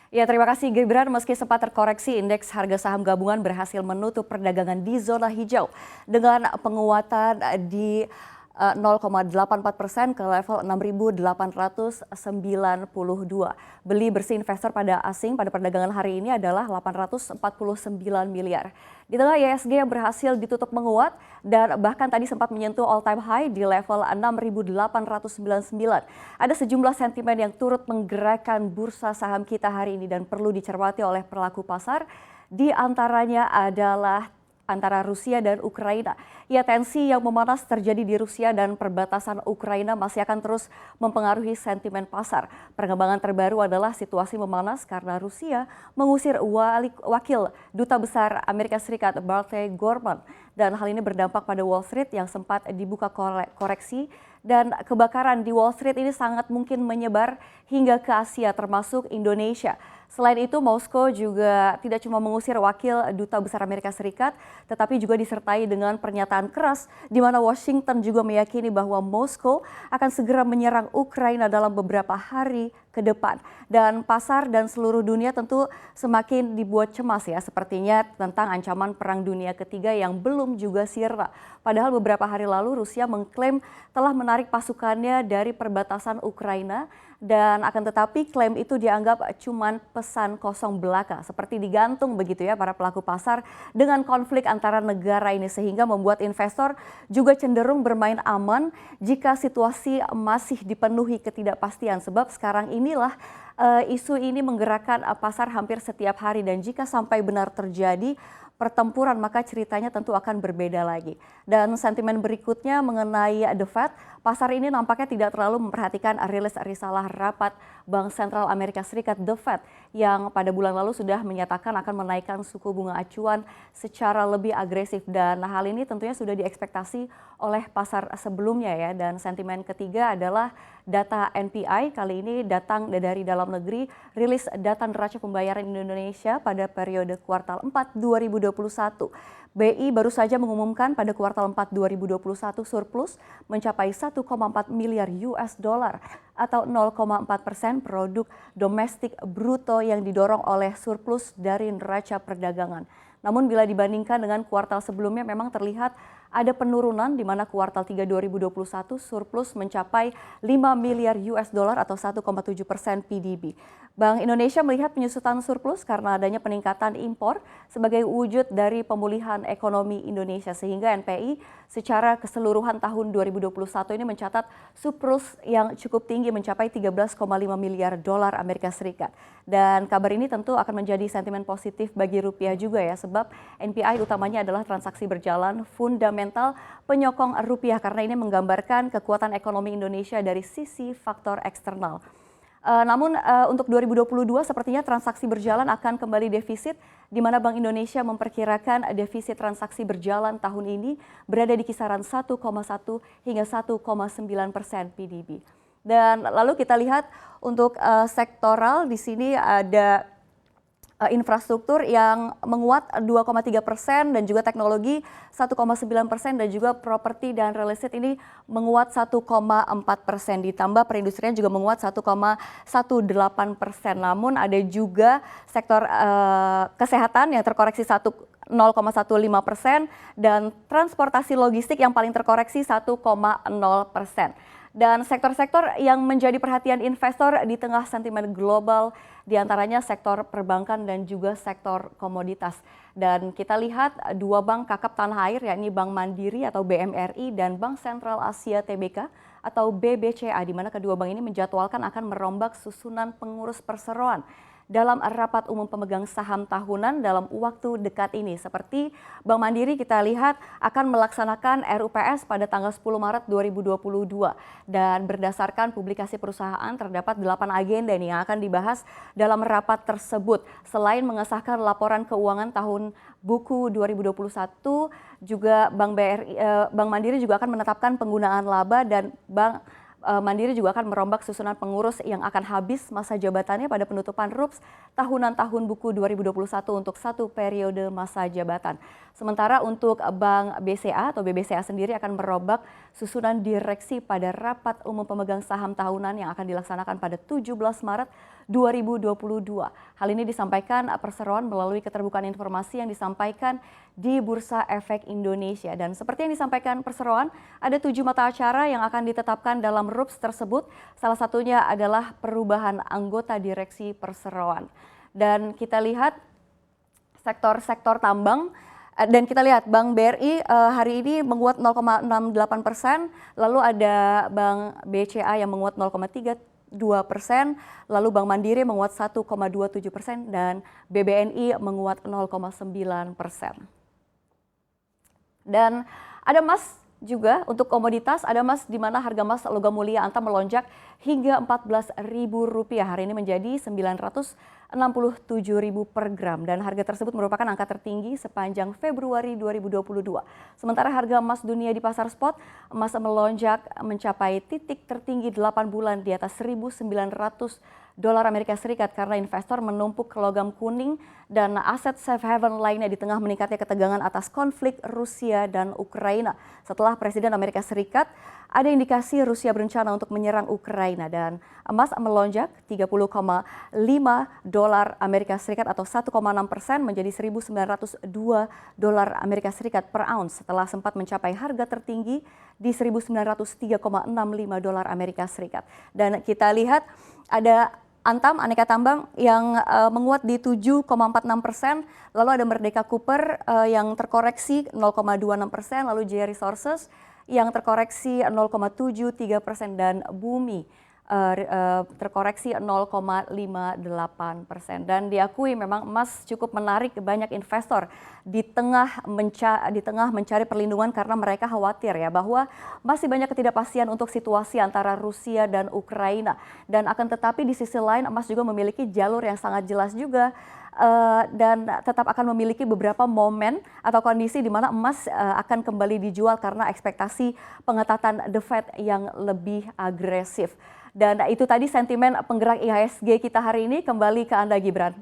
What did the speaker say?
Ya, terima kasih Gibran. Meski sempat terkoreksi, indeks harga saham gabungan berhasil menutup perdagangan di zona hijau dengan penguatan di 0,84% ke level 6.892. Beli bersih investor pada asing pada perdagangan hari ini adalah 849 miliar. Di tengah IHSG yang berhasil ditutup menguat dan bahkan tadi sempat menyentuh all time high di level 6.899. Ada sejumlah sentimen yang turut menggerakkan bursa saham kita hari ini dan perlu dicermati oleh pelaku pasar. Di antaranya adalah antara Rusia dan Ukraina. Ya, tensi yang memanas terjadi di Rusia dan perbatasan Ukraina masih akan terus mempengaruhi sentimen pasar. Perkembangan terbaru adalah situasi memanas karena Rusia mengusir wakil Duta Besar Amerika Serikat Barclay Gorman. Dan hal ini berdampak pada Wall Street yang sempat dibuka koreksi dan kebakaran di Wall Street ini sangat mungkin menyebar hingga ke Asia termasuk Indonesia. Selain itu, Moskow juga tidak cuma mengusir wakil Duta Besar Amerika Serikat, tetapi juga disertai dengan pernyataan keras di mana Washington juga meyakini bahwa Moskow akan segera menyerang Ukraina dalam beberapa hari ke depan. Dan pasar dan seluruh dunia tentu semakin dibuat cemas ya, sepertinya tentang ancaman Perang Dunia Ketiga yang belum juga sirna. Padahal beberapa hari lalu Rusia mengklaim telah menarik pasukannya dari perbatasan Ukraina dan akan tetapi klaim itu dianggap cuman pesan kosong belaka seperti digantung begitu ya para pelaku pasar dengan konflik antara negara ini sehingga membuat investor juga cenderung bermain aman jika situasi masih dipenuhi ketidakpastian sebab sekarang inilah isu ini menggerakkan pasar hampir setiap hari dan jika sampai benar terjadi pertempuran maka ceritanya tentu akan berbeda lagi. Dan sentimen berikutnya mengenai The Fed, pasar ini nampaknya tidak terlalu memperhatikan rilis risalah rapat Bank Sentral Amerika Serikat The Fed yang pada bulan lalu sudah menyatakan akan menaikkan suku bunga acuan secara lebih agresif dan hal ini tentunya sudah diekspektasi oleh pasar sebelumnya ya. Dan sentimen ketiga adalah data NPI, kali ini datang dari dalam negeri, rilis data neraca pembayaran Indonesia pada periode kuartal 4 2021. BI baru saja mengumumkan pada kuartal 4 2021 surplus mencapai 1,4 miliar US dollar atau 0,4% produk domestik bruto yang didorong oleh surplus dari neraca perdagangan. Namun bila dibandingkan dengan kuartal sebelumnya memang terlihat ada penurunan di mana kuartal 3 2021 surplus mencapai 5 miliar US dollar atau 1,7% PDB. Bank Indonesia melihat penyusutan surplus karena adanya peningkatan impor sebagai wujud dari pemulihan ekonomi Indonesia sehingga NPI secara keseluruhan tahun 2021 ini mencatat surplus yang cukup tinggi mencapai 13,5 miliar dolar Amerika Serikat. Dan kabar ini tentu akan menjadi sentimen positif bagi rupiah juga ya sebab NPI utamanya adalah transaksi berjalan fundamental penyokong rupiah karena ini menggambarkan kekuatan ekonomi Indonesia dari sisi faktor eksternal. Namun untuk 2022 sepertinya transaksi berjalan akan kembali defisit di mana Bank Indonesia memperkirakan defisit transaksi berjalan tahun ini berada di kisaran 1,1 hingga 1,9% PDB. Dan lalu kita lihat untuk sektoral di sini ada infrastruktur yang menguat 2,3% dan juga teknologi 1,9% dan juga properti dan real estate ini menguat 1,4%. Ditambah perindustrian juga menguat 1,18%. Namun ada juga sektor kesehatan yang terkoreksi 0,15% dan transportasi logistik yang paling terkoreksi 1,0%. Dan sektor-sektor yang menjadi perhatian investor di tengah sentimen global diantaranya sektor perbankan dan juga sektor komoditas. Dan kita lihat dua bank kakap tanah air yakni Bank Mandiri atau BMRI dan Bank Sentral Asia Tbk atau BBCA di mana kedua bank ini menjadwalkan akan merombak susunan pengurus perseroan dalam rapat umum pemegang saham tahunan dalam waktu dekat ini. Seperti Bank Mandiri kita lihat akan melaksanakan RUPS pada tanggal 10 Maret 2022. Dan berdasarkan publikasi perusahaan terdapat 8 agenda yang akan dibahas dalam rapat tersebut. Selain mengesahkan laporan keuangan tahun buku 2021, juga Bank Mandiri juga akan menetapkan penggunaan laba dan Bank Mandiri juga akan merombak susunan pengurus yang akan habis masa jabatannya pada penutupan RUPS tahunan tahun buku 2021 untuk satu periode masa jabatan. Sementara untuk Bank BCA atau BBCA sendiri akan merombak susunan direksi pada rapat umum pemegang saham tahunan yang akan dilaksanakan pada 17 Maret 2022. Hal ini disampaikan perseroan melalui keterbukaan informasi yang disampaikan di Bursa Efek Indonesia. Dan seperti yang disampaikan perseroan, ada 7 mata acara yang akan ditetapkan dalam RUPS tersebut. Salah satunya adalah perubahan anggota direksi perseroan. Dan kita lihat sektor-sektor tambang. Dan kita lihat Bank BRI hari ini menguat 0,68%, lalu ada Bank BCA yang menguat 0,32%, lalu Bank Mandiri menguat 1,27% dan BBNI menguat 0,9%. Dan ada emas juga untuk komoditas, ada emas di mana harga emas logam mulia Antam melonjak hingga Rp14.000 hari ini menjadi Rp967.000 per gram dan harga tersebut merupakan angka tertinggi sepanjang Februari 2022. Sementara harga emas dunia di pasar spot, emas melonjak mencapai titik tertinggi 8 bulan di atas $1.900 Amerika Serikat karena investor menumpuk logam kuning dan aset safe haven lainnya di tengah meningkatnya ketegangan atas konflik Rusia dan Ukraina. Setelah Presiden Amerika Serikat ada indikasi Rusia berencana untuk menyerang Ukraina dan emas melonjak 30,5 dolar Amerika Serikat atau 1,6% menjadi $1.902 Amerika Serikat per ounce setelah sempat mencapai harga tertinggi di $1.903,65 Amerika Serikat. Dan kita lihat ada Antam, aneka tambang yang menguat di 7,46%, lalu ada Merdeka Cooper yang terkoreksi 0,26%, lalu J Resources yang terkoreksi 0,73% dan Bumi terkoreksi 0,58%. Dan diakui memang emas cukup menarik banyak investor di tengah mencari perlindungan karena mereka khawatir ya bahwa masih banyak ketidakpastian untuk situasi antara Rusia dan Ukraina. Dan akan tetapi di sisi lain emas juga memiliki jalur yang sangat jelas juga dan tetap akan memiliki beberapa momen atau kondisi di mana emas akan kembali dijual karena ekspektasi pengetatan The Fed yang lebih agresif. Dan itu tadi sentimen penggerak IHSG kita hari ini. Kembali ke Anda, Gibran.